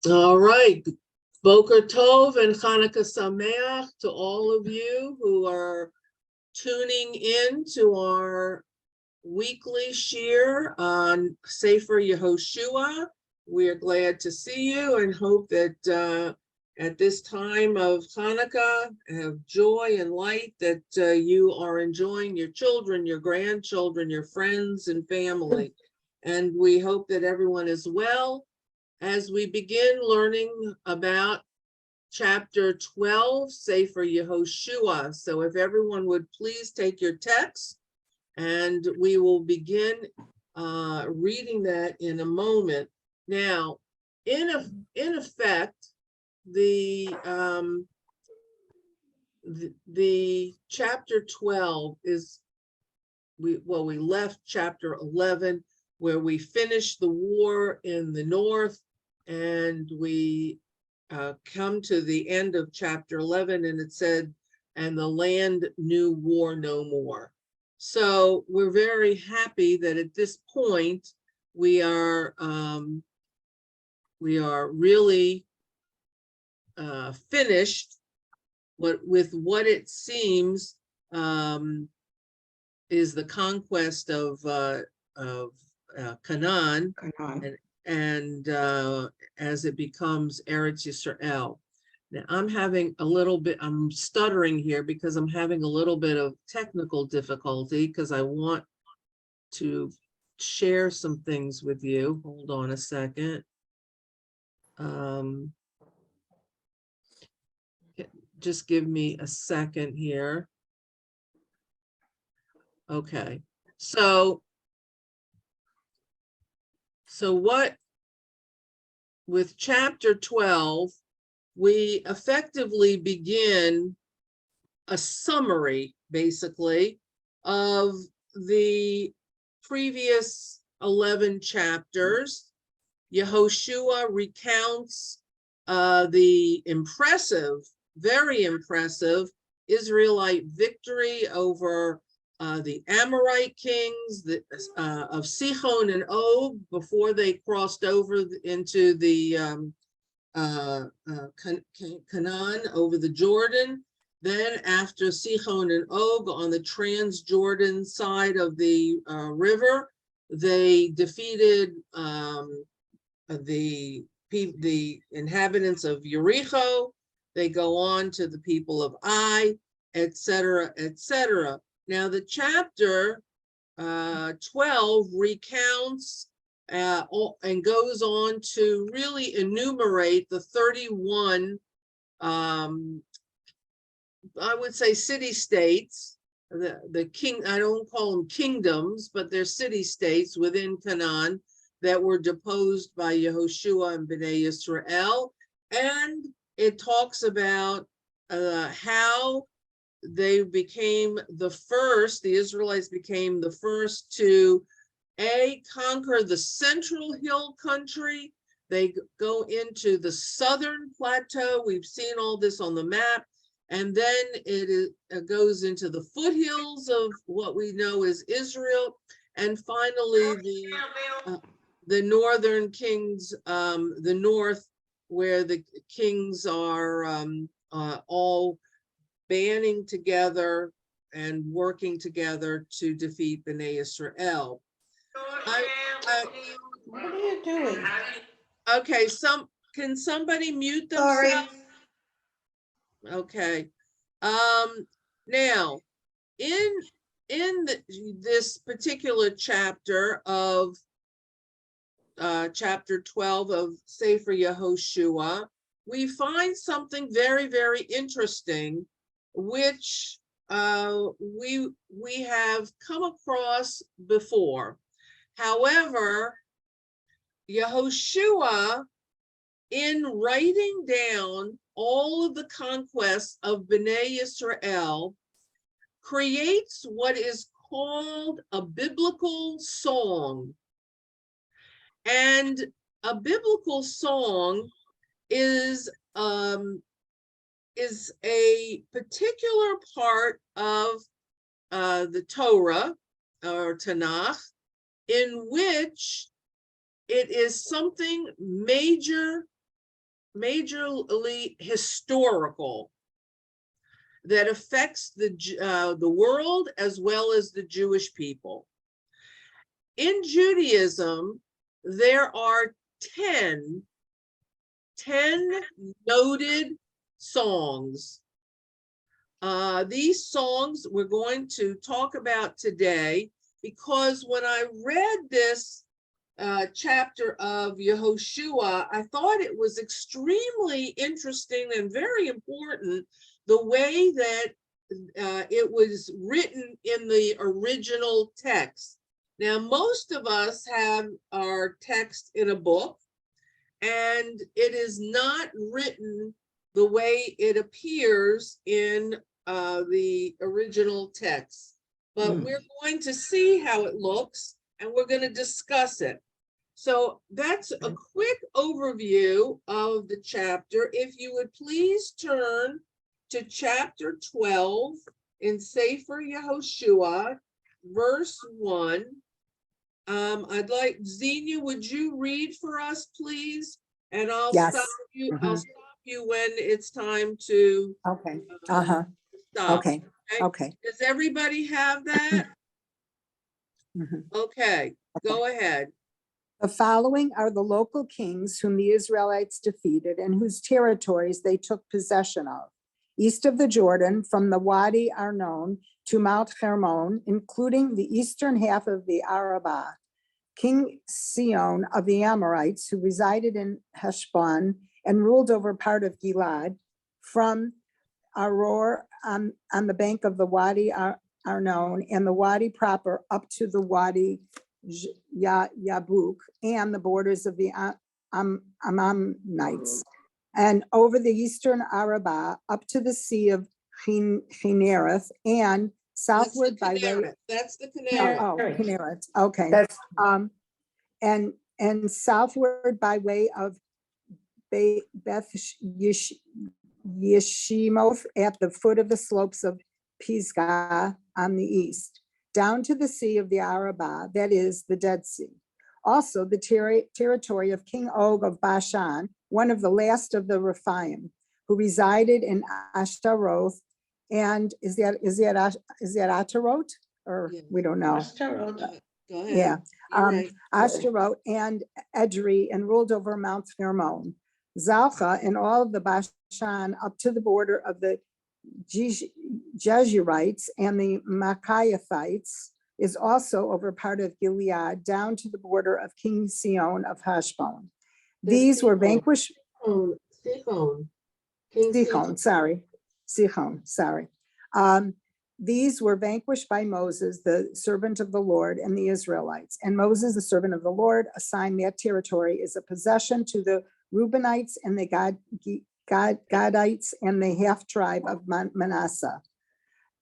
All right. Boker Tov and Chanukah Sameach to all of you who are tuning in to our weekly shir on Sefer Yehoshua. We are glad to see you and hope that at this time of Hanukkah, of joy and light, that you are enjoying your children, your grandchildren, your friends and family. And we hope that everyone is well as we begin learning about chapter 12, Sefer Yehoshua. So if everyone would please take your text, and we will begin reading that in a moment. Now, in effect, the chapter 12 is, we left chapter 11 where we finished the war in the north, and we come to the end of chapter 11, and it said, and the land knew war no more. So we're very happy that at this point we are really finished with what it seems is the conquest of Canaan. And as it becomes Eretz Yisrael. Now I'm stuttering here because I'm having a little bit of technical difficulty because I want to share some things with you. Hold on a second. Just give me a second here. Okay, so what, with chapter 12, we effectively begin a summary, basically, of the previous 11 chapters. Yehoshua recounts the impressive, very impressive Israelite victory over the Amorite kings of Sihon and Og before they crossed over into the Canaan over the Jordan. Then after Sihon and Og on the Trans-Jordan side of the river, they defeated the inhabitants of Jericho. They go on to the people of Ai, etc., etc. Now the chapter 12 recounts and goes on to really enumerate the 31, I would say, city-states, the king, I don't call them kingdoms, but they're city-states within Canaan that were deposed by Yehoshua and Bnei Yisrael. And it talks about how they became the first, the Israelites became the first to conquer the central hill country. They go into the southern plateau. We've seen all this on the map. And then it goes into the foothills of what we know as Israel. And finally, the northern kings, the north, where the kings are all banding together and working together to defeat Bnei Yisrael. What are you doing? Okay, can somebody mute themselves? Sorry. Okay. Now, in this particular chapter of chapter 12 of Sefer Yehoshua, we find something very, very interesting, which we have come across before. However, Yehoshua, in writing down all of the conquests of Bnei Yisrael, creates what is called a biblical song. And a biblical song is a particular part of the Torah or Tanakh, in which It is something majorly historical that affects the world as well as the Jewish people. In Judaism, there are 10 noted songs. These songs we're going to talk about today, because when I read this chapter of Yehoshua, I thought it was extremely interesting and very important the way that it was written in the original text. Now, most of us have our text in a book, and it is not written the way it appears in the original text. But we're going to see how it looks, and we're going to discuss it. So that's a quick overview of the chapter. If you would please turn to chapter 12 in Sefer Yehoshua, verse 1. I'd like, Xenia, would you read for us, please? And I'll stop you. I'll stop you when it's time to stop. Okay. Does everybody have that? Okay, go ahead. The following are the local kings whom the Israelites defeated and whose territories they took possession of. East of the Jordan, from the Wadi Arnon to Mount Hermon, including the eastern half of the Arabah. King Sihon of the Amorites, who resided in Heshbon and ruled over part of Gilad, from Aror on the bank of the Wadi Arnon and the Wadi proper up to the Wadi Yabuk and the borders of the Ammonites, and over the eastern Arabah up to the Sea of Chinnereth, and southward by way. That's the Kinneret. Kinneret. Okay. And southward by way of Beth Yeshimoth at the foot of the slopes of Pisgah on the east, down to the Sea of the Arabah, that is the Dead Sea. Also the territory of King Og of Bashan, one of the last of the Rephaim, who resided in Ashtaroth, and is that Ataroth, or we don't know. Go ahead. Yeah, Right. Ashtaroth and Edrei, and ruled over Mount Hermon. Zalcha and all of the Bashan up to the border of the Jezreelites and the Maccaiathites is also over part of Gilead, down to the border of King Sihon of Heshbon. These were vanquished. Sihon, sorry. These were vanquished by Moses, the servant of the Lord, and the Israelites. And Moses, the servant of the Lord, assigned that territory as a possession to the Reubenites and the Gadites and the half tribe of Manasseh.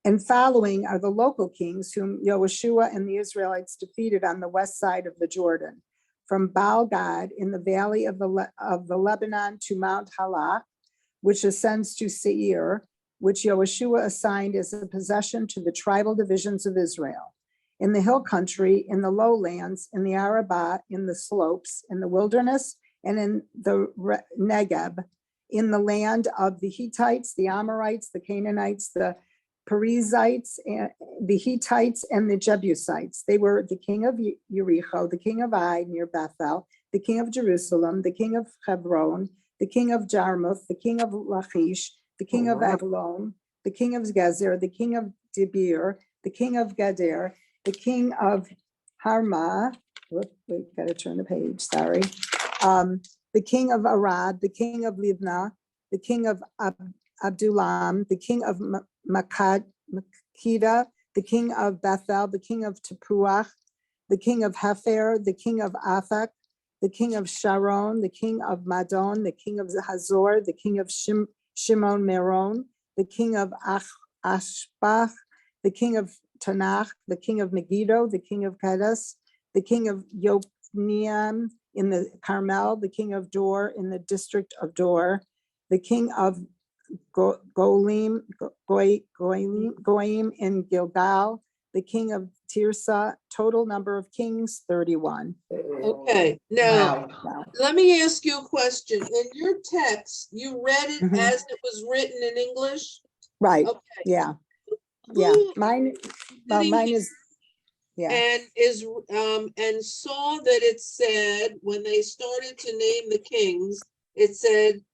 And following are the local kings whom Yehoshua and the Israelites defeated on the west side of the Jordan, from Baal Gad in the valley of the Lebanon to Mount Halak, which ascends to Seir, which Yehoshua assigned as a possession to the tribal divisions of Israel. In the hill country, in the lowlands, in the Arabah, in the slopes, in the wilderness, and in the Negeb, in the land of the Hittites, the Amorites, the Canaanites, the Perizzites, the Hittites, and the Jebusites. They were the king of Jericho, the king of Ai near Bethel, the king of Jerusalem, the king of Hebron, the king of Jarmuth, the king of Lachish, the king of Eglon, the king of Gezer, the king of Debir, the king of Gader, the king of Harmah. Wait, gotta turn the page, sorry. The king of Arad, the king of Libnah, the king of Abdullam, the king of Makeda, the king of Bethel, the king of Tepuach, the king of Hefer, the king of Aphek, the king of Sharon, the king of Madon, the king of Hazor, the king of Shimon Meron, the king of Ashbach, the king of Tanakh, the king of Megiddo, the king of Kedes, the king of Yokneam in the Carmel, the king of Dor in the district of Dor, the king of Goim in Gilgal, the king of Tirsa. Total number of kings, 31. Okay, now, Wow. let me ask you a question. In your text, you read it Mhm. as it was written in English? Right, Okay. yeah, yeah. Who Mine sitting is, yeah. and and saw that it said, when they started to name the kings, it said,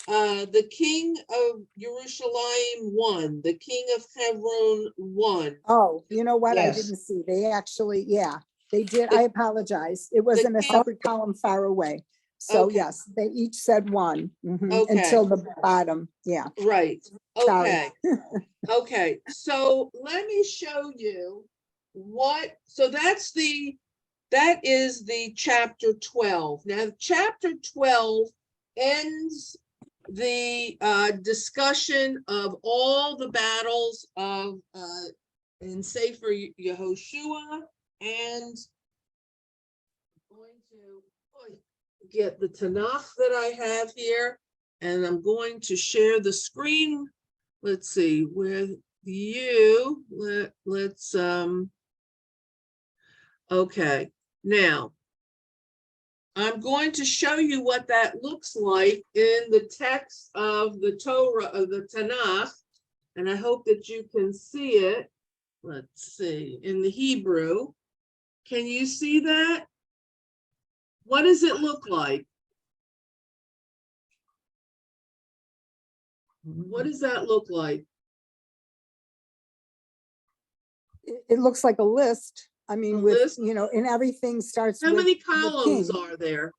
the king of Jerusalem won, the king of Hebron won. Oh, you know what? I Yes. didn't see. They actually, yeah, they did. The- I apologize. It was in a king- separate column far away. So Okay. yes, they each said one, Okay. until the bottom. Yeah. Right, Sorry. okay. Okay, so let me show you so that is the chapter 12. Now, chapter 12 ends the discussion of all the battles of in Sefer Yehoshua, and I'm going to get the Tanakh that I have here, and I'm going to share the screen. Let's see, with you, let's okay, now I'm going to show you what that looks like in the text of the Torah, of the Tanakh, and I hope that you can see it. Let's see, in the Hebrew. Can you see that? What does it look like? What does that look like? It looks like a list. I A mean, with, list? and everything starts How with. many the columns king. are there?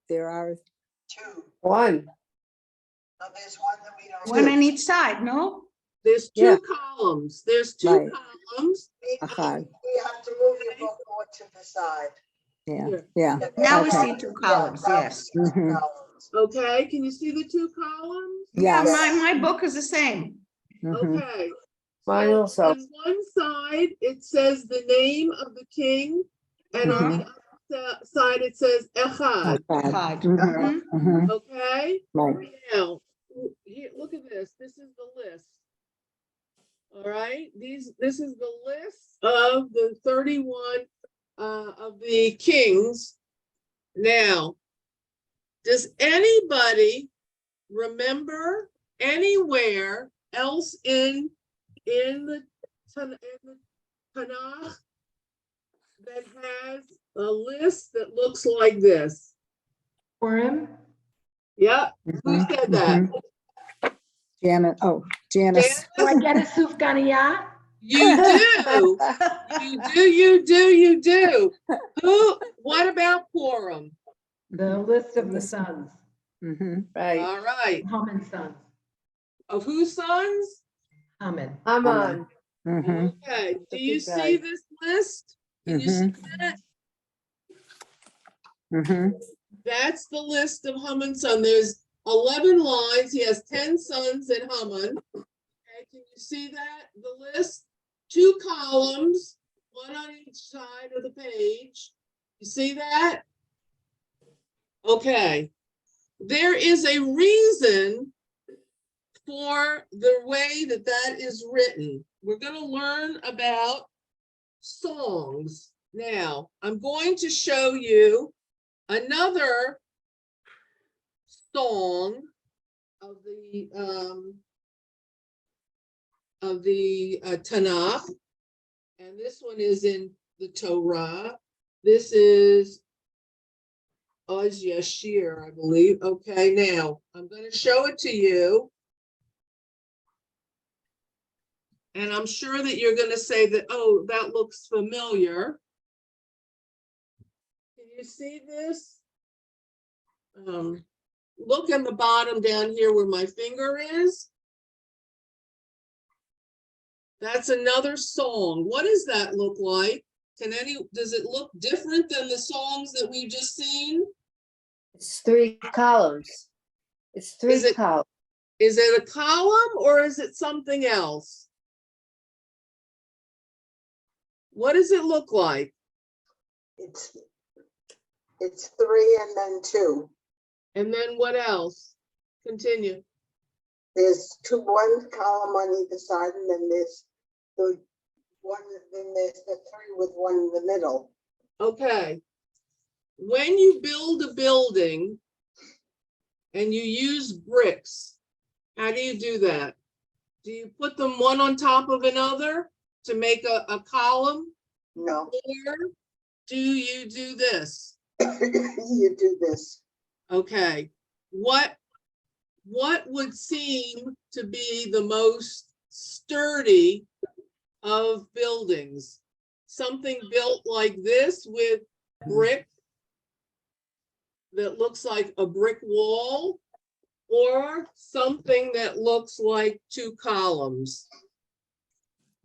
There are One. One on each side, no? There's Yeah. two columns. There's two Right. columns. Achad. We have to move your book more to the side. Yeah, Here. yeah. Now we Okay. see two columns, Yeah, now we yes. see two Mhm. columns. Okay, can you see the two columns? Yeah, Yes. my book is the same. Mhm. Okay. Mine So also. on one side, it says the name of the king, and on the other side, it says Echad. Achad. Echad. Mhm. Mhm. Okay, Right. now, here, look at this. This is the list. All right, this is the list of the 31 of the kings. Now, does anybody remember anywhere else in the Tanakh that has a list that looks like this? Purim? Yep, who Mhm. said that? Mhm. Janet, Janice. Janice? Do I get a Sufganiya? You do. You do. What about Purim? The list of the sons, Mhm. Right. All right, Haman's sons, of whose sons? Haman. I'm on. Mhm. Okay, do The you big see guy. this list? Can you see that? Mhm. That's the list of Haman's son. There's 11 lines. He has 10 sons in Haman. Okay, can you see that? The list, 2 columns, 1 on each side of the page. You see that? Okay. There is a reason for the way that that is written. We're going to learn about songs. Now, I'm going to show you another song of the Tanakh, and this one is in the Torah. This is Oz Yashir, I believe. Okay, now I'm going to show it to you, and I'm sure that you're going to say that, oh, that looks familiar. Can you see this? Look in the bottom down here where my finger is. That's another song. What does that look like? Does it look different than the songs that we've just seen? It's 3 columns. It's 3 Is it- columns. Is it a column or is it something else? What does it look like? It's 3 and then 2. And then what else? Continue. There's one column on either side, and then there's the one, then there's the three with one in the middle. Okay. When you build a building and you use bricks, how do you do that? Do you put them one on top of another to make a column? No, Or do you do this? you do this. Okay, what would seem to be the most sturdy of buildings? Something built like this with brick that looks like a brick wall, or something that looks like two columns?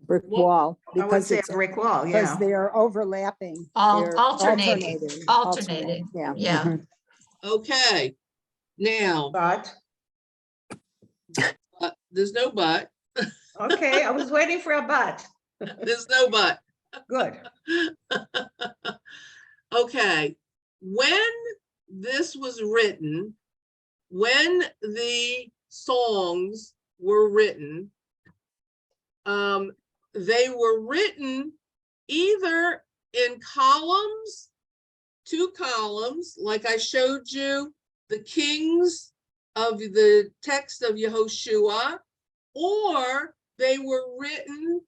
Brick What- wall. I would Because say it's, a brick wall, because yeah. they're overlapping. Al- They're alternating. alternating, Yeah. Yeah. mhm. Okay, now, But, there's no but, okay, I was waiting for a but. there's no but. Good. Okay, when this was written, when the songs were written, they were written either in columns, two columns, like I showed you, the kings of the text of Yehoshua, or they were written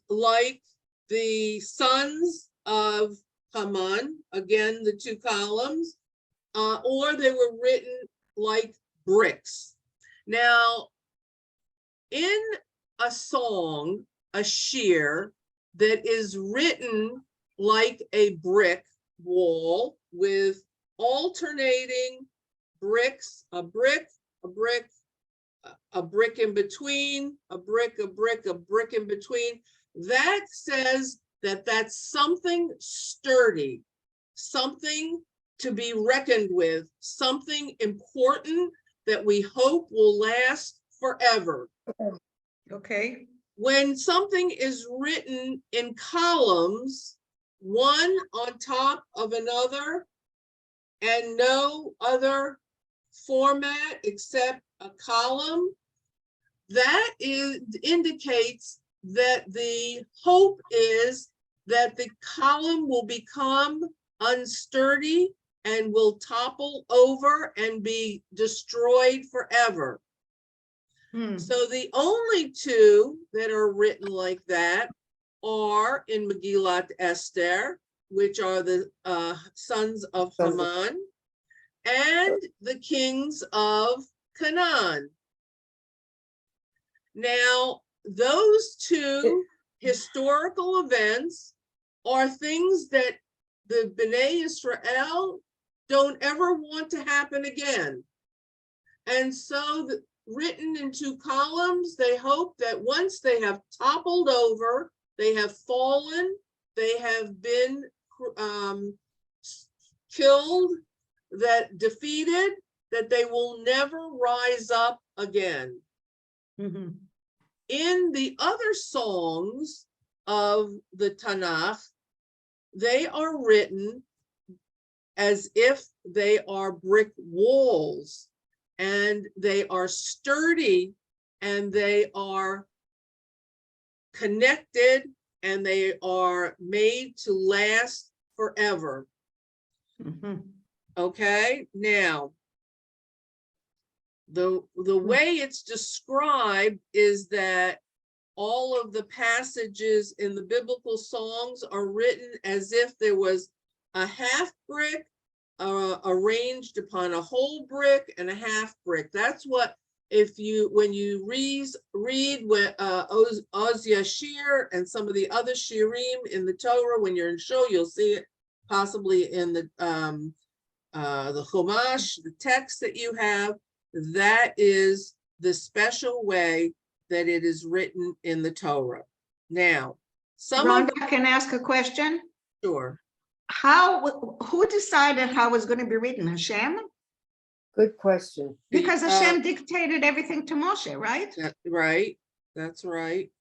like the sons of Haman, again, the two columns, or they were written like bricks. Now, in a song, a shir, that is written like a brick wall with alternating bricks, a brick, a brick, a brick in between, a brick, a brick, a brick in between, that says that that's something sturdy, something to be reckoned with, something important that we hope will last forever. Okay, When something is written in columns, one on top of another, and no other format except a column, that indicates that the hope is that the column will become unsturdy and will topple over and be destroyed forever. hmm, So the only two that are written like that are in Megillat Esther, which are the sons of Sons of- Haman, and the kings of Canaan. Now, those two historical events are things that the Bnei Israel don't ever want to happen again. And so written in two columns, they hope that once they have toppled over, they have fallen, they have been killed, that defeated, that they will never rise up again. mhm. In the other songs of the Tanakh, they are written as if they are brick walls, and they are sturdy, and they are connected, and they are made to last forever. Mhm. Okay, now, the way it's described is that all of the passages in the biblical songs are written as if there was a half brick arranged upon a whole brick and a half brick. That's what, when you read Oz Yashir and some of the other shirim in the Torah, when you're in show, you'll see it possibly in the Chumash, the text that you have. That is the special way that it is written in the Torah. Now, some of Rhonda, can I ask a question? sure. Who decided how it's going to be written? Hashem? Good question. Because Hashem dictated everything to Moshe, right? Right, that's right.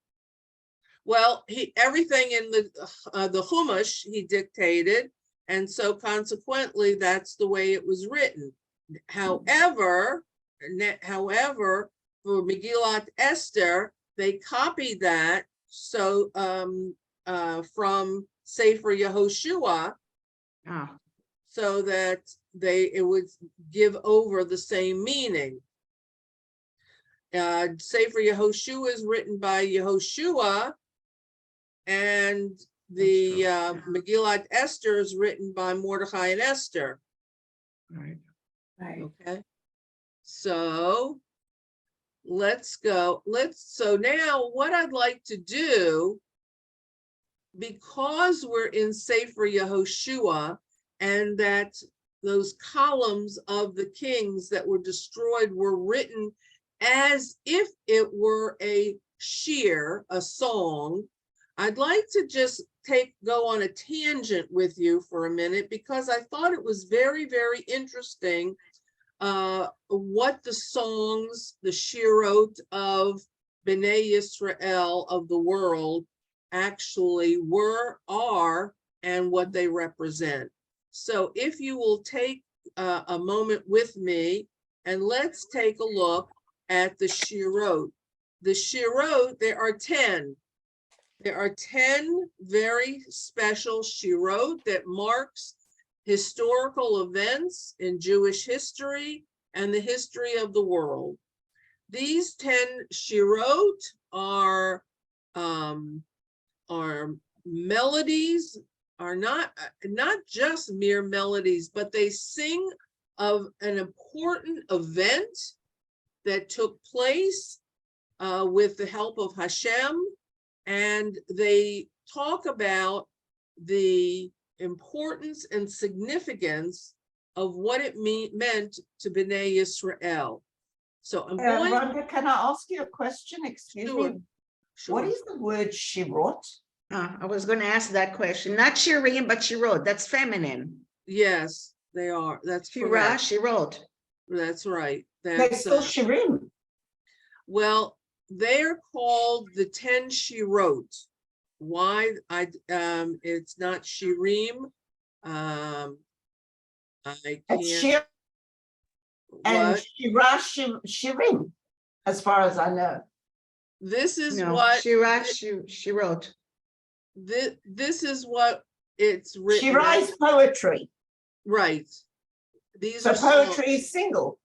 Well, everything in the Chumash he dictated, and so consequently, that's the way it was written. However, for Megillat Esther, they copied that So from Sefer Yehoshua, Ah, so that it would give over the same meaning. Sefer Yehoshua is written by Yehoshua, and the Megillat Esther is written by Mordechai and Esther. right. Right. Okay, so let's go. So now what I'd like to do, because we're in Sefer Yehoshua, and that those columns of the kings that were destroyed were written as if it were a shir, a song, I'd like to just go on a tangent with you for a minute, because I thought it was very, very interesting what the songs, the shirot of Bnei Yisrael of the world actually are, and what they represent. So if you will take a moment with me, and let's take a look at the shirot. The shirot, there are 10. There are 10 very special shirot that marks historical events in Jewish history and the history of the world. These 10 shirot are melodies, are not just mere melodies, but they sing of an important event that took place with the help of Hashem, and they talk about the importance and significance of what it meant to Bnei Yisrael. So I'm going. Rhonda, can I ask you a question? Excuse Sure, me. sure. What is the word shirot? I was going to ask that question. Not shirim, but shirot. That's feminine. Yes, they are. That's Shira, correct. shirot. That's right. They're That's still shirim. well, they're called the 10 shirot. Why it's not shirim? I It's can't. shir and What? shira shirim, as far as I know. This is No, what shira, shirot. this is what it's written Shira as. is poetry. Right. These So are poetry songs. is single.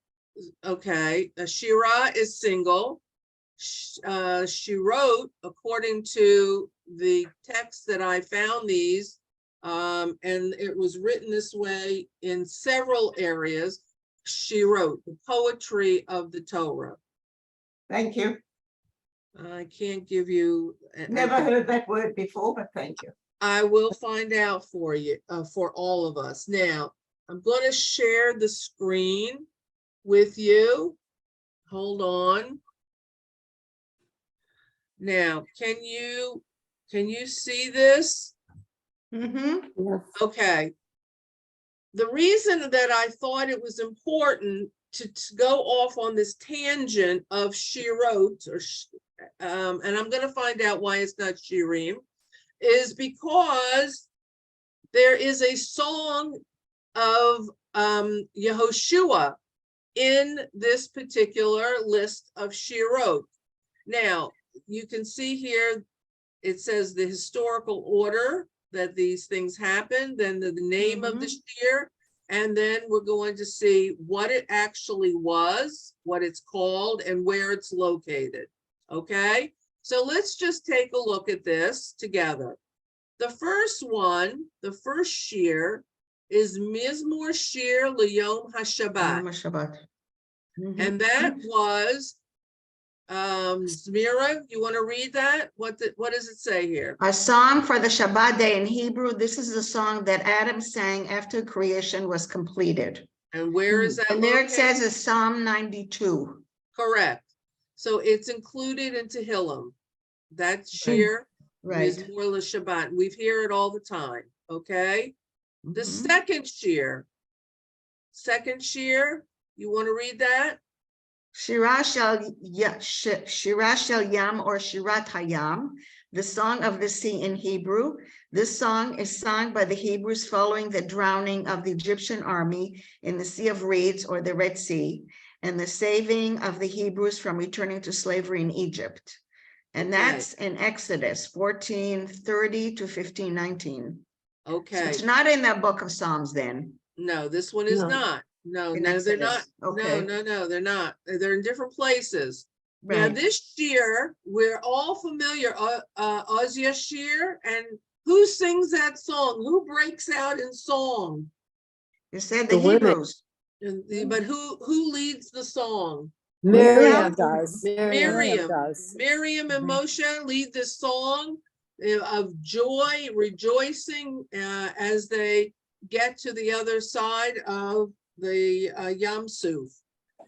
Okay, a shira is single. She wrote, according to the text that I found these, and it was written this way in several areas. She wrote the poetry of the Torah. Thank you. I can't give you. Never heard that word before, but thank you. I will find out for you, for all of us. Now, I'm going to share the screen with you. Hold on. Now, can you see this? Mm-hmm. Yes. Okay. The reason that I thought it was important to go off on this tangent of shirot, and I'm going to find out why it's not shirim, is because there is a song of Yehoshua in this particular list of shirot. Now, you can see here, it says the historical order that these things happened, then the name of the shir, and then we're going to see what it actually was, what it's called, and where it's located. Okay, so let's just take a look at this together. The first one, the first shir, is Mizmor Shir L'Yom HaShabbat. Shabbat. And that was, Zmira, you want to read that? What does it say here? A song for the Shabbat day in Hebrew. This is the song that Adam sang after creation was completed. And where is that And there it located? says it's Psalm 92. Correct. So it's included in Tehillim. That shir Right. Mizmor L'Shabbat. We hear it all the time. Okay. The Mhm. second shir, you want to read that? Shira Shel Yam or Shirat Hayam, the song of the sea in Hebrew. This song is sung by the Hebrews following the drowning of the Egyptian army in the Sea of Reeds or the Red Sea, and the saving of the Hebrews from returning to slavery in Egypt. And Okay. that's in Exodus 14:30 to 15:19. So Okay, it's not in that book of Psalms then. no, this one is No. not. No, In no, they're not. Exodus. No, Okay. no, they're not. They're in different places. Now, Right. this year, we're all familiar, Oz Yashir, and who sings that song? Who breaks out in song? You said the The women. Hebrews. But who leads the song? Miriam does. Miriam. does. Miriam and Moshe lead this song of joy, rejoicing as they get to the other side of the Yam Suf.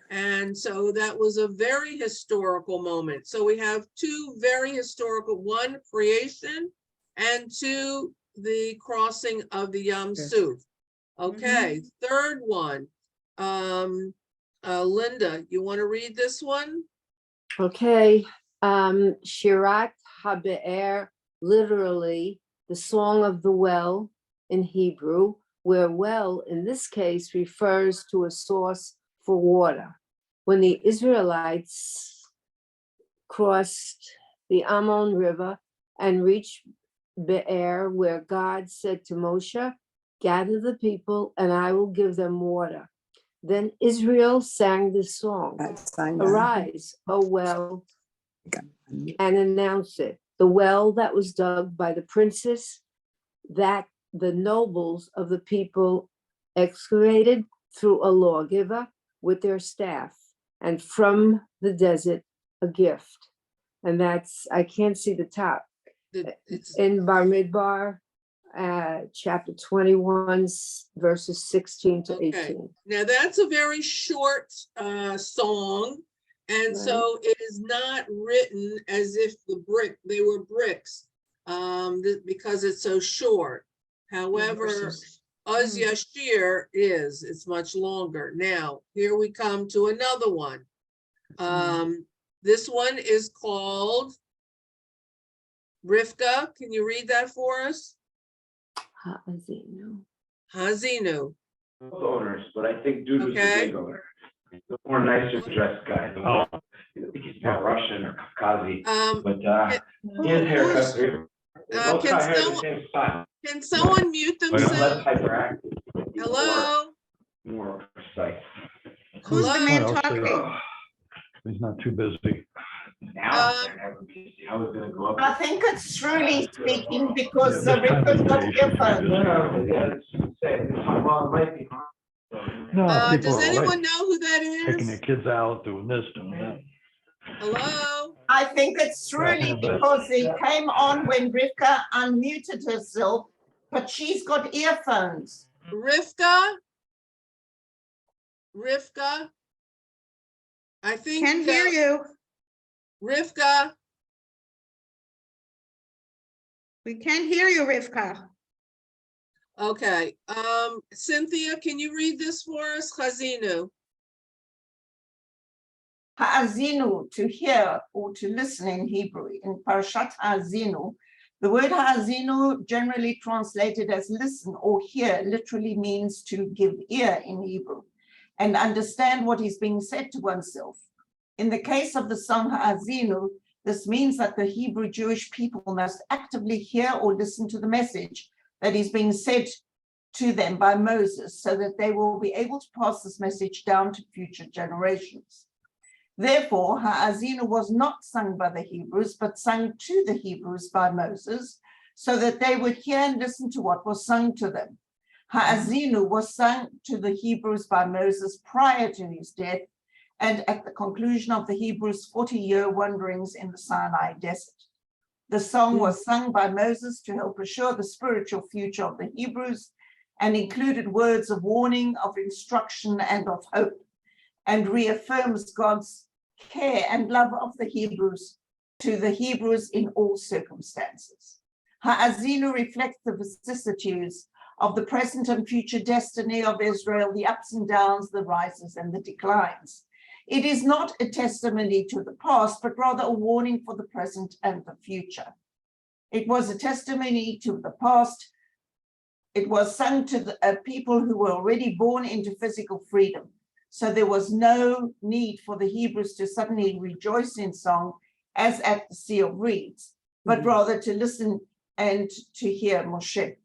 And so that was a very historical moment. So we have two very historical, one creation and two, the crossing of the Yam Yes. Suf. Okay, third one. Linda, you want to read this one? Okay, Shirat HaBe'er, literally the song of the well in Hebrew, where well in this case refers to a source for water. When the Israelites crossed the Ammon River and reached Be'er, where God said to Moshe, gather the people and I will give them water. Then Israel sang this song. Arise, O well, and announce it. The well that was dug by the princes, that the nobles of the people excavated through a lawgiver with their staff, and from the desert a gift. And that's, I can't see the top. It's In Bamidbar, chapter 21, verses 16 to Okay. 18. Now that's a very short song, and Right. so it is not written as if they were bricks, because it's so short. However, Oz Yashir it's much longer. Now, here we come to another one. This one is called Rivka. Can you read that for us? Ha'azinu. Hazinu. Both owners, but I think Dudu's Okay. the big owner. He's the more nicer dressed guy. I think he's not Russian or Caucasian, but he has haircuts. Both got hair the same spot. Can someone mute But themselves? less hyperactive. He's Hello? more precise. Who's the Hello? man Well, I'll say- talking? He's not too busy. Now they're never busy. I was gonna go up. I think it's truly speaking because Yeah, the this time Rivka's of got day, she's earphones. very Yeah, it's say, well, it might be. No, people Does are anyone like know who that taking their is? kids out, doing this, doing that. Hello? I think it's truly because he came on when Rivka unmuted herself, but she's got earphones. Rivka? Rivka? I think. Can't hear you. Rivka? We can't hear you, Rivka. Okay, Cynthia, can you read this for us? Chazinu. Ha'azinu, to hear or to listen in Hebrew. In Parashat Ha'azinu, the word Ha'azinu, generally translated as listen or hear, literally means to give ear in Hebrew and understand what is being said to oneself. In the case of the song Ha'azinu, this means that the Hebrew Jewish people must actively hear or listen to the message that is being said to them by Moses so that they will be able to pass this message down to future generations. Therefore, Ha'azinu was not sung by the Hebrews, but sung to the Hebrews by Moses so that they would hear and listen to what was sung to them. Ha'azinu was sung to the Hebrews by Moses prior to his death and at the conclusion of the Hebrews' 40-year wanderings in the Sinai desert. The song was sung by Moses to help assure the spiritual future of the Hebrews and included words of warning, of instruction, and of hope, and reaffirms God's care and love of the Hebrews to the Hebrews in all circumstances. Ha'azinu reflects the vicissitudes of the present and future destiny of Israel, the ups and downs, the rises and the declines. It is not a testimony to the past, but rather a warning for the present and the future. It was a testimony to the past. It was sung to the people who were already born into physical freedom. So there was no need for the Hebrews to suddenly rejoice in song. as at the Sea of Reeds, but Mhm. rather to listen and to hear Moshe.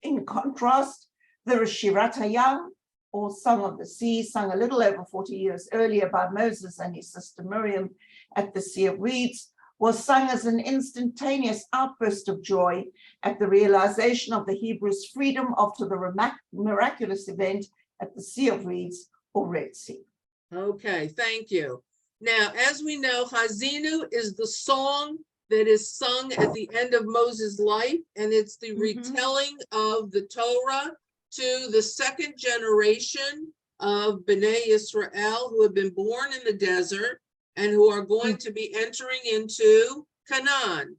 In contrast, the Shirat Hayam, or Song of the Sea, sung a little over 40 years earlier by Moses and his sister Miriam at the Sea of Reeds, was sung as an instantaneous outburst of joy at the realization of the Hebrews' freedom after the miraculous event at the Sea of Reeds or Red Sea. Okay, thank you. Now, as we know, Hazinu is the song that is sung at the end of Moses' life, and it's the retelling of the Torah to the second generation of Bnei Israel who have been born in the desert and who are going to be entering into Canaan.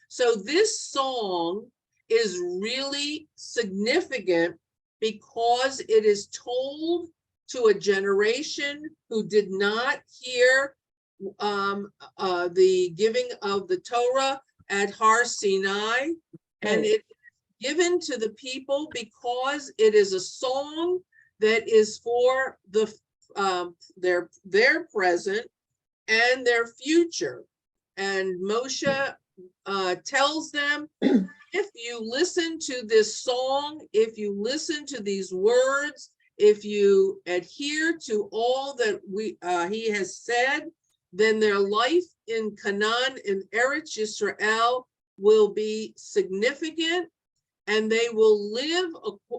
So this song is really significant because it is told to a generation who did not hear the giving of the Torah at Har Sinai, and it is given to the people because it is a song that is for the their present and their future. And Moshe tells them, if you listen to this song, if you listen to these words, if you adhere to all that he has said, then their life in Canaan, in Eretz Yisrael, will be significant, and they will live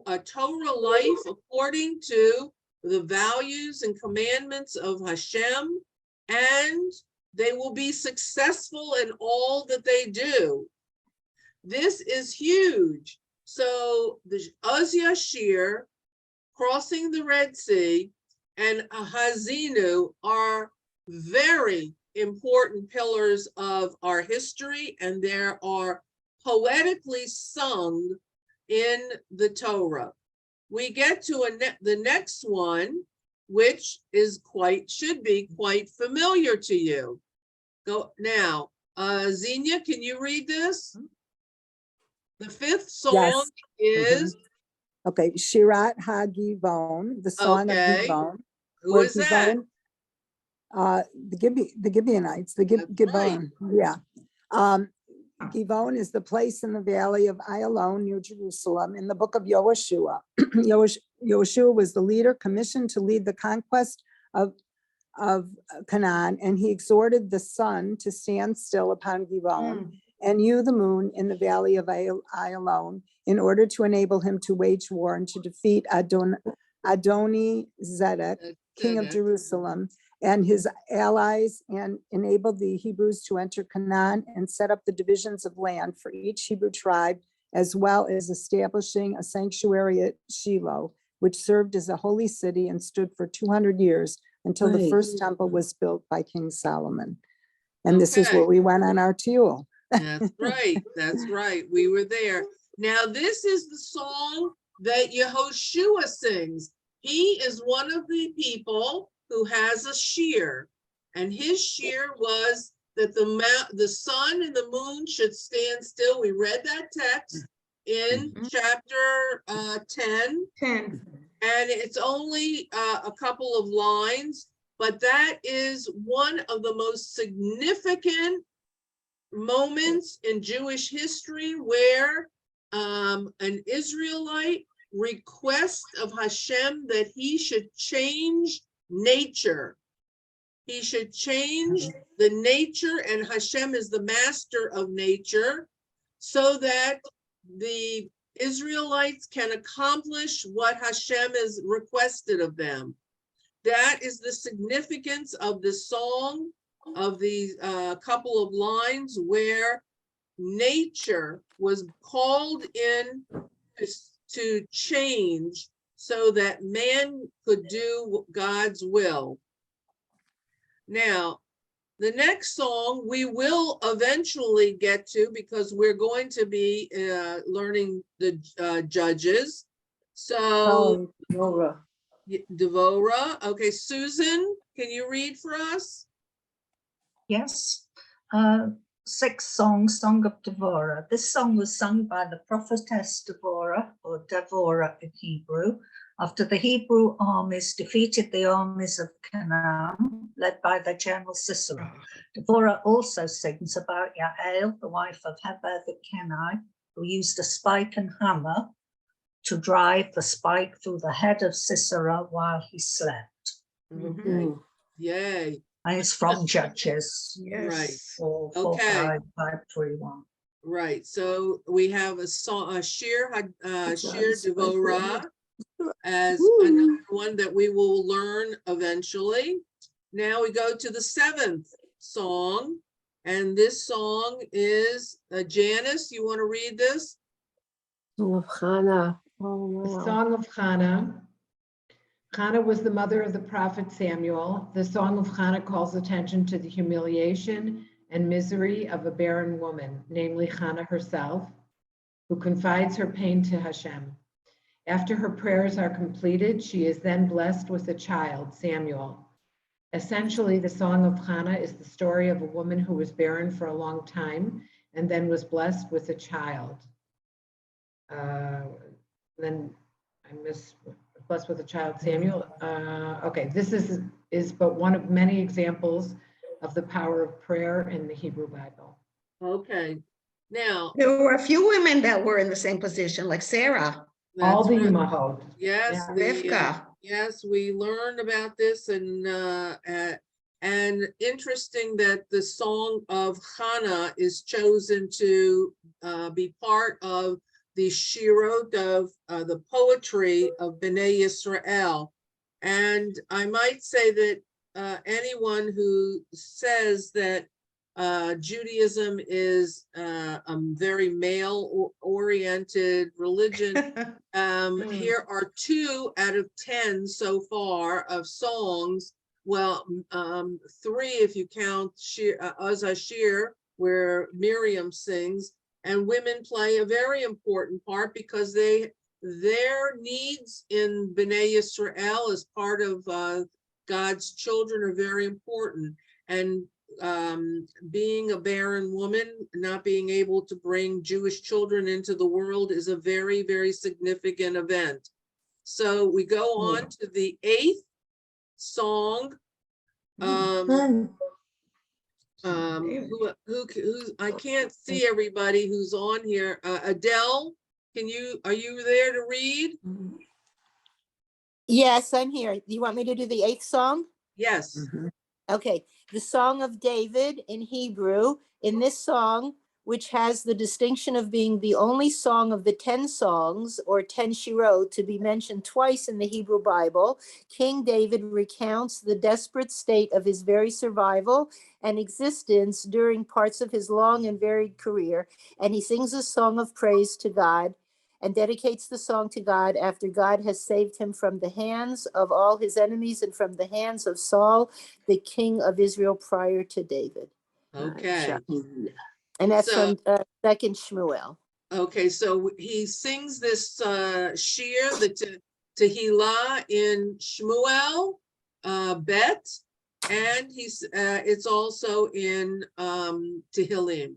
a Torah life according to the values and commandments of Hashem, and they will be successful in all that they do. This is huge. So the Az Yashir, crossing the Red Sea, and Hazinu are very important pillars of our history, and there are poetically sung in the Torah. We get to the next one, which is should be quite familiar to you. Go now, Xenia, can you read this? The fifth song is okay, Shirat HaGivon, the song of Givon. Who is that? The Gibeonites, the Givon, yeah. Givon is the place in the valley of Ayalon near Jerusalem in the book of Yehoshua. Yehoshua was the leader commissioned to lead the conquest of Canaan, and he exhorted the sun to stand still upon Givon and you, the moon, in the valley of Ayalon, in order to enable him to wage war and to defeat Adoni-Zedek, king of Jerusalem, and his allies, and enabled the Hebrews to enter Canaan and set up the divisions of land for each Hebrew tribe, as well as establishing a sanctuary at Shiloh, which served as a holy city and stood for 200 years until the first temple was built by King Solomon. And this is where we went on our tour. That's right. That's right. We were there. Now, this is the song that Yehoshua sings. He is one of the people who has a shear, and his shear was that the sun and the moon should stand still. We read that text in chapter 10, and it's only a couple of lines, but that is one of the most significant moments in Jewish history where an Israelite requests of Hashem that he should change nature. He should change the nature, and Hashem is the master of nature, so that the Israelites can accomplish what Hashem has requested of them. That is the significance of the song, of these couple of lines where nature was called in to change so that man could do God's will. Now, the next song we will eventually get to, because we're going to be learning the Judges. So, Devorah. Okay, Susan, can you read for us? Yes. Sixth song, Song of Devorah. This song was sung by the prophetess Devorah, or or Devorah in Hebrew, after the Hebrew armies defeated the armies of Canaan, led by the general Sisera. Devorah also sings about Yael, the wife of Heber the Kenite, who used a spike and hammer to drive the spike through the head of Sisera while he slept. Okay. Yay. And it's from Judges. Right. 4, Okay. 5, 5, 3, 1. Right. So we have a song, a Shir Devorah as another one that we will learn eventually. Now we go to the 7th song, and this song is Janice. You want to read this? Song of Hannah. The Oh, wow. Song of Hannah. Hannah was the mother of the prophet Samuel. The Song of Hannah calls attention to the humiliation and misery of a barren woman, namely Hannah herself, who confides her pain to Hashem. After her prayers are completed, she is then blessed with a child, Samuel. Essentially, the Song of Hannah is the story of a woman who was barren for a long time and then was blessed with a child. Then I miss blessed with a child, Samuel. Okay, this is but one of many examples of the power of prayer in the Hebrew Bible. Okay. Now, There were a few women that were in the same position, like Sarah, All that's the right. Imahot. Yes, Yeah. Rivka. yes, we learned about this, and interesting that the Song of Hannah is chosen to be part of the Shirot of the poetry of Bnei Yisrael. And I might say that anyone who says that Judaism is a very male-oriented religion, here are 2 out of 10 so far of songs. Well, 3 if you count Azashir, where Miriam sings, and women play a very important part because their needs in Bnei Yisrael as part of God's children are very important. And being a barren woman, not being able to bring Jewish children into the world is a very, very significant event. So we go on to the 8th song. Who's I can't see everybody who's on here. Adele, are you there to read? Yes, I'm here. You want me to do the 8th song? Yes. Okay, the Song of David in Hebrew. In this song, which has the distinction of being the only song of the 10 songs or 10 shirot to be mentioned twice in the Hebrew Bible, King David recounts the desperate state of his very survival and existence during parts of his long and varied career, and he sings a song of praise to God and dedicates the song to God after God has saved him from the hands of all his enemies and from the hands of Saul, the king of Israel prior to David. Okay. And that's So- from 2nd Shmuel. Okay, so he sings this shir, the Tehillah in Shmuel, Bet, and it's also in Tehillim.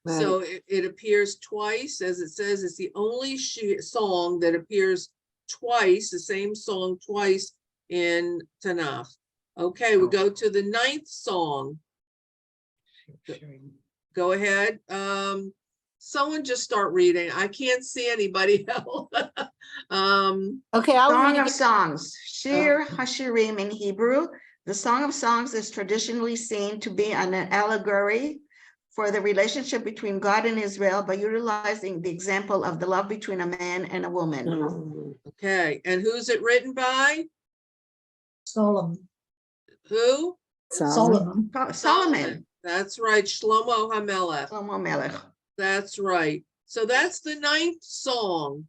So it appears twice, as it says, it's the only song that appears twice, the same song twice in Tanakh. Okay, we go to the 9th song. Go ahead. Someone just start reading. I can't see anybody else. Okay, I'll Song read of it. Songs, Shir Hashirim in Hebrew. The Song of Songs is traditionally seen to be an allegory for the relationship between God and Israel by utilizing the example of the love between a man and a woman. Okay, and who's it written by? Solomon. Who? Solomon. Solomon. That's right, Shlomo HaMelech. Shlomo Melech. That's right. So that's the 9th song.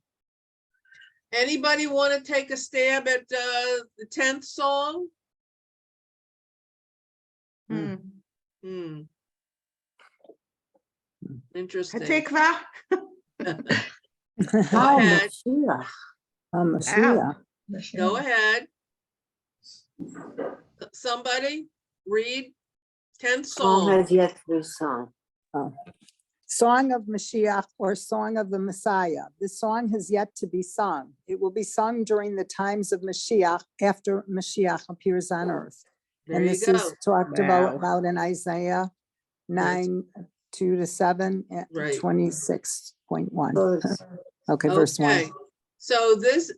Anybody want to take a stab at the 10th song? Interesting. Hatikva. Go ahead. Mashiach. Go ahead. Somebody read 10th Song song. has yet to be sung. Song of Mashiach or Song of the Messiah. This song has yet to be sung. It will be sung during the times of Mashiach after Mashiach appears on earth. There And you this go. is talked Wow. about in Isaiah 9, 2-7, and Right. 26.1. Verse. Okay, verse 1. Okay, so this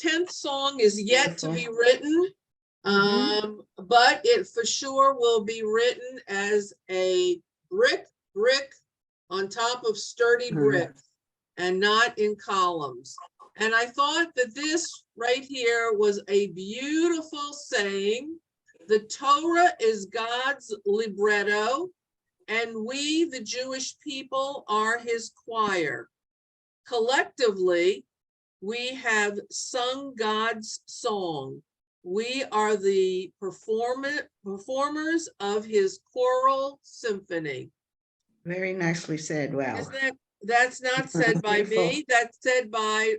10th song is yet to be written. But it for sure will be written as a brick on top of sturdy bricks and not in columns. And I thought that this right here was a beautiful saying. The Torah is God's libretto, and we, the Jewish people, are his choir. Collectively, we have sung God's song. We are the performers of his choral symphony. Very nicely said. Wow. That's not said by Beautiful. me, that's said by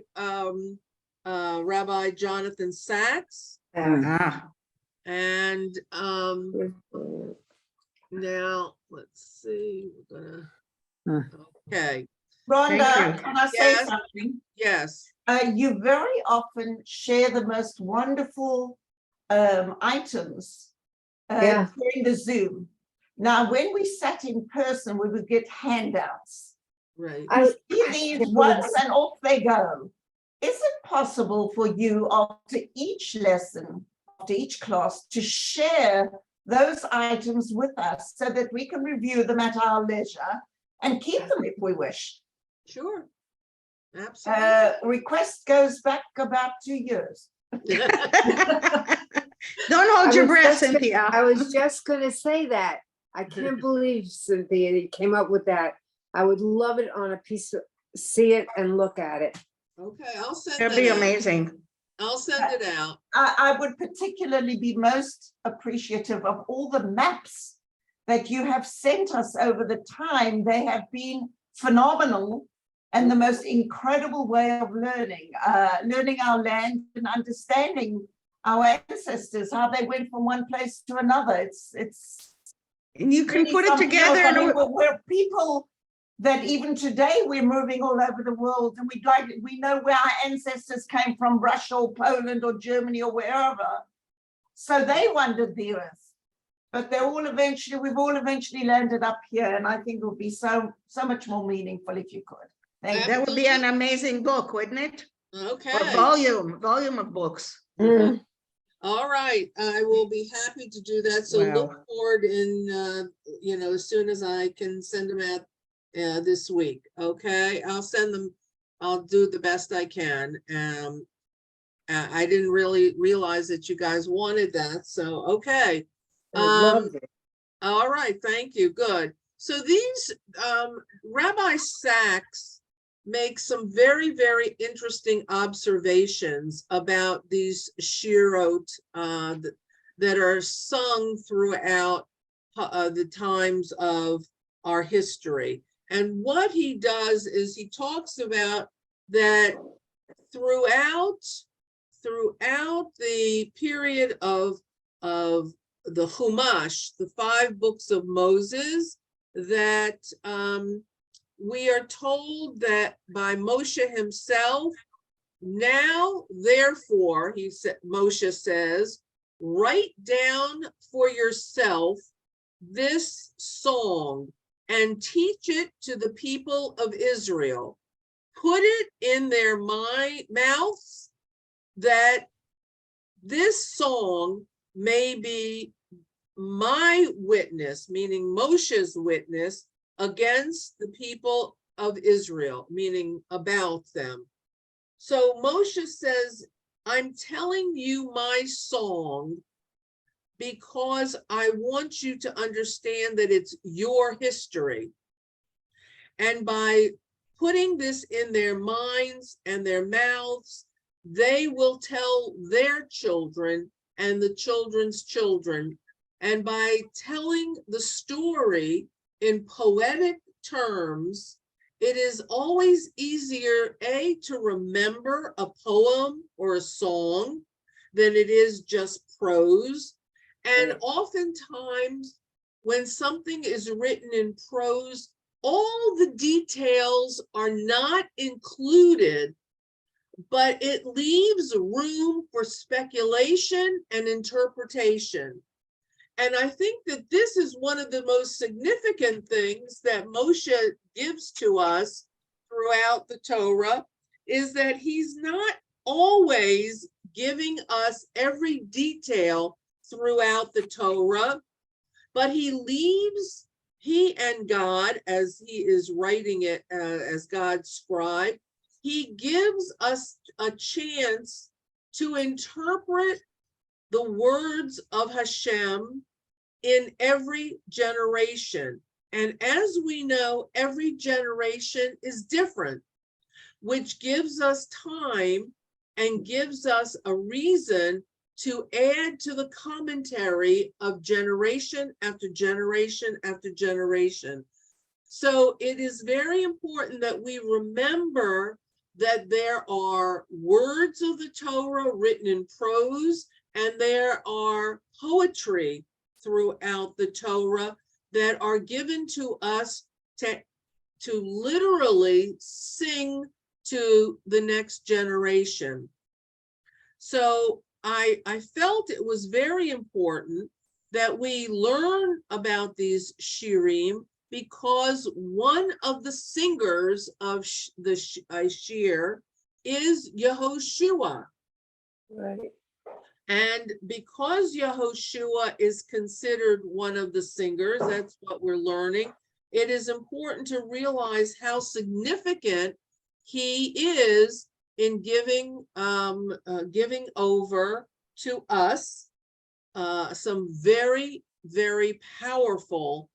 Rabbi Jonathan Sachs. Ah, And now let's see, okay, Rhonda, Thank you. can I say Yes. something? yes, You very often share the most wonderful items Yeah. during the Zoom. Now, when we sat in person, we would get handouts. right. I- See these once and off they go. Is it possible for you after each lesson, after each class, to share those items with us so that we can review them at our leisure and keep them if we wish? Sure, absolutely. Request goes back about 2 years. don't hold your was breath, just gonna- Cynthia. I was just gonna say that. I can't believe, Cynthia, you came up with that. I would love it on a piece of, see it and look at it. Okay, I'll send It'll that be out. amazing. I'll send it out. I would particularly be most appreciative of all the maps that you have sent us over the time. They have been phenomenal and the most incredible way of learning our land and understanding our ancestors, how they went from one place to another. It's And you can really put it something together else. I mean, in a- we're people that even today we're moving all over the world, and we know where our ancestors came from, Russia or Poland or Germany or wherever. So they wandered the earth, but we've all eventually landed up here, and I think it would be so much more meaningful if you could. Thank you. that would be an amazing book, wouldn't it? Okay. Or volume of books. Mm. All right, I will be happy to do that. So look Wow. forward in, as soon as I can send them out this week. Okay, I'll send them. I'll do the best I can. I didn't really realize that you guys wanted that. So, okay. I loved it. All right, thank you. Good. So these Rabbi Sachs makes some very, very interesting observations about these shirot that are sung throughout the times of our history. And what he does is he talks about that throughout the period of the Chumash, the 5 books of Moses, that we are told that by Moshe himself, now, therefore, Moshe says, write down for yourself this song and teach it to the people of Israel. Put it in their mouths, that this song may be my witness, meaning Moshe's witness, against the people of Israel, meaning about them. So Moshe says, I'm telling you my song because I want you to understand that it's your history. And by putting this in their minds and their mouths, they will tell their children and the children's children. And by telling the story in poetic terms, it is always easier, to remember a poem or a song than it is just prose. And oftentimes, when something is written in prose, all the details are not included, but it leaves room for speculation and interpretation. And I think that this is one of the most significant things that Moshe gives to us throughout the Torah, is that he's not always giving us every detail throughout the Torah, but he and God, as he is writing it as God's scribe, he gives us a chance to interpret the words of Hashem in every generation. And as we know, every generation is different, which gives us time and gives us a reason to add to the commentary of generation after generation after generation. So it is very important that we remember that there are words of the Torah written in prose, and there are poetry throughout the Torah that are given to us to literally sing to the next generation. So I felt it was very important that we learn about these shirim, because one of the singers of the shir is Yehoshua. Right. And because Yehoshua is considered one of the singers, that's what we're learning, it is important to realize how significant he is in giving over to us some very, very powerful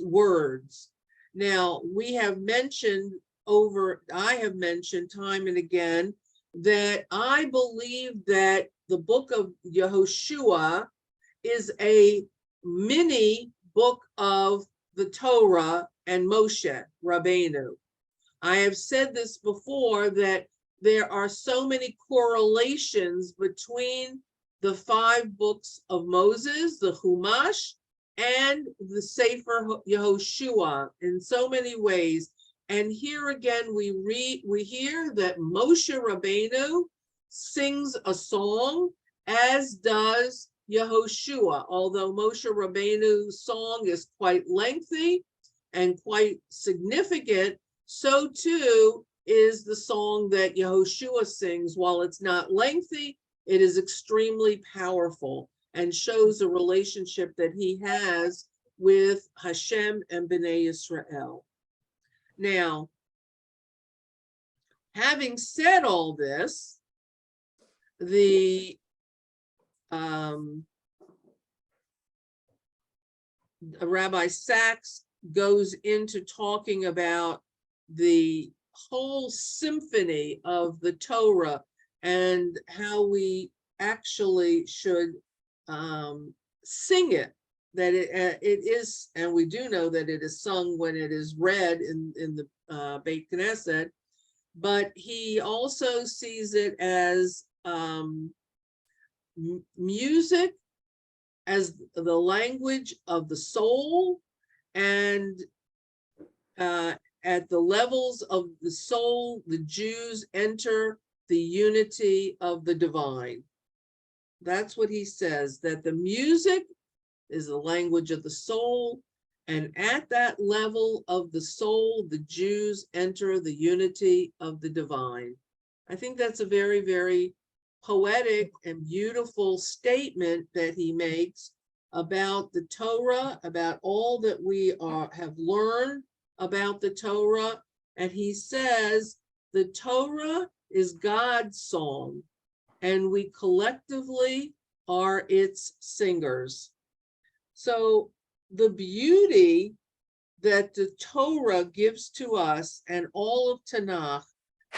words. Now, I have mentioned time and again that I believe that the book of Yehoshua is a mini book of the Torah and Moshe Rabbeinu. I have said this before, that there are so many correlations between the 5 books of Moses, the Chumash, and the Sefer Yehoshua in so many ways. And here again, we hear that Moshe Rabbeinu sings a song, as does Yehoshua. Although Moshe Rabbeinu's song is quite lengthy and quite significant, so too is the song that Yehoshua sings. While it's not lengthy, it is extremely powerful and shows a relationship that he has with Hashem and Bnei Yisrael. Now, having said all this, the Rabbi Sachs goes into talking about the whole symphony of the Torah and how we actually should sing it. That it is, and we do know that it is sung when it is read in the Beit Knesset, but he also sees it as music, as the language of the soul, and at the levels of the soul, the Jews enter the unity of the divine. That's what he says, that the music is the language of the soul, and at that level of the soul, the Jews enter the unity of the divine. I think that's a very, very poetic and beautiful statement that he makes about the Torah, about all that we have learned about the Torah. And he says the Torah is God's song, and we collectively are its singers. So the beauty that the Torah gives to us, and all of Tanakh,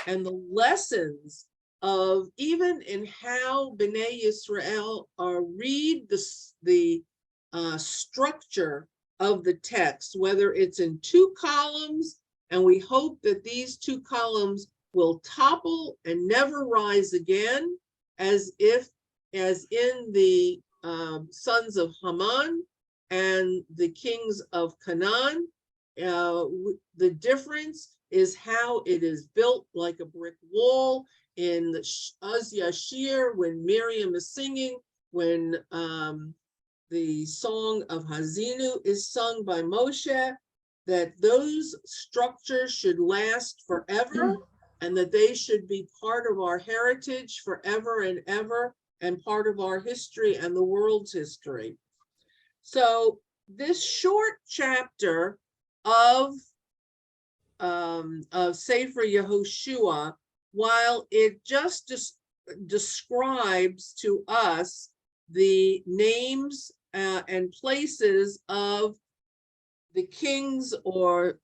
and the lessons of even in how Bnei Yisrael read the structure of the text, whether it's in 2 columns, and we hope that these 2 columns will topple and never rise again, as in the sons of Haman, and the kings of Canaan. The difference is how it is built like a brick wall. In the Az Yashir, when Miriam is singing, when the song of Hazinu is sung by Moshe, that those structures should last forever and that they should be part of our heritage forever and ever and part of our history and the world's history. So this short chapter of Sefer Yehoshua, while it just describes to us the names and places of the kings or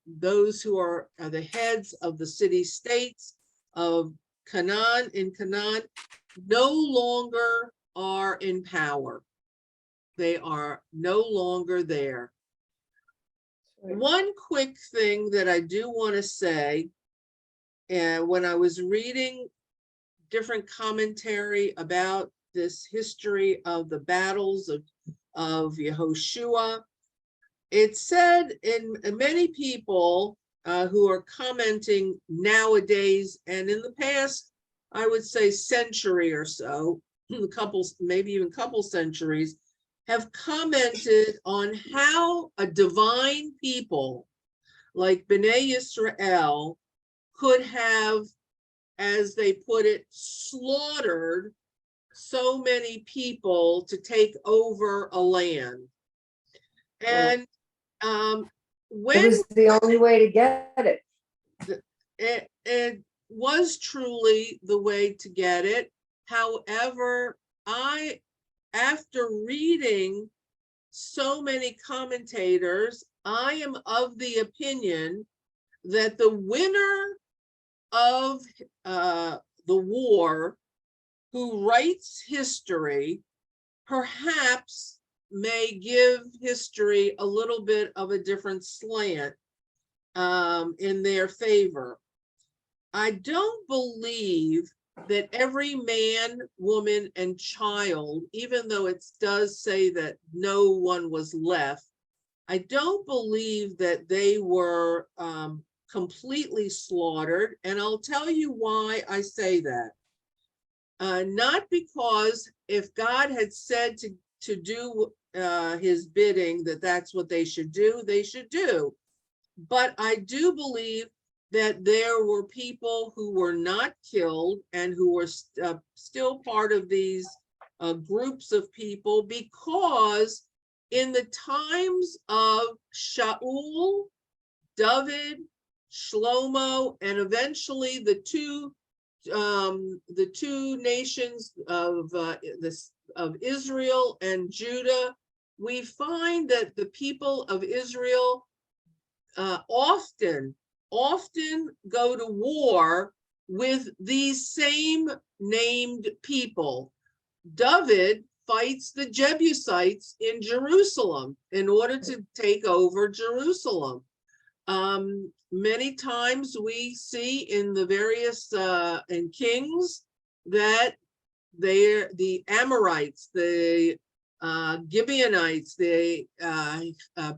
those who are the heads of the city-states of Canaan, in Canaan, no longer are in power. They are no longer there. One quick thing that I do want to say, when I was reading different commentary about this history of the battles of Yehoshua, it said in many people who are commenting nowadays and in the past, I would say century or so, maybe even couple centuries, have commented on how a divine people like Bnei Yisrael could have, as they put it, slaughtered so many people to take over a land. And when it was the only way to get it. It was truly the way to get it. However, after reading so many commentators, I am of the opinion that the winner of the war, who writes history, perhaps may give history a little bit of a different slant in their favor. I don't believe that every man, woman, and child, even though it does say that no one was left, I don't believe that they were completely slaughtered. And I'll tell you why I say that. Not because if God had said to do his bidding, that's what they should do, but I do believe that there were people who were not killed and who were still part of these groups of people, because in the times of Shaul, David, Shlomo, and eventually the two nations of Israel and Judah, we find that the people of Israel often go to war with these same named people. David fights the Jebusites in Jerusalem in order to take over Jerusalem. Many times we see in the various in Kings that the Amorites, the Gibeonites, the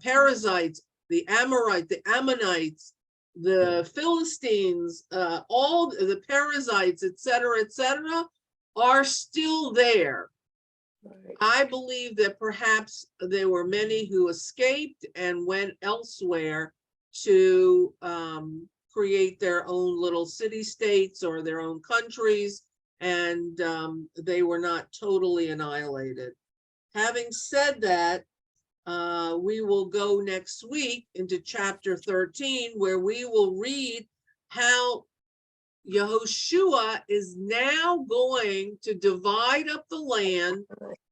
Perizzites, the Ammonites, the Philistines, all the Perizzites, etc., are still there. Right. I believe that perhaps there were many who escaped and went elsewhere to create their own little city-states or their own countries, and they were not totally annihilated. Having said that, we will go next week into chapter 13, where we will read how Yehoshua is now going to divide up the land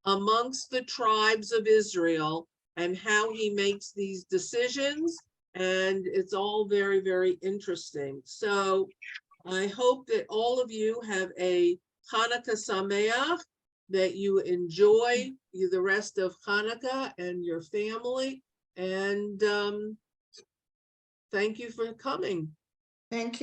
amongst the tribes of Israel and how he makes these decisions. And it's all very, very interesting. So I hope that all of you have a Hanukkah Sameach, that you enjoy the rest of Hanukkah and your family. And thank you for coming. Thank you.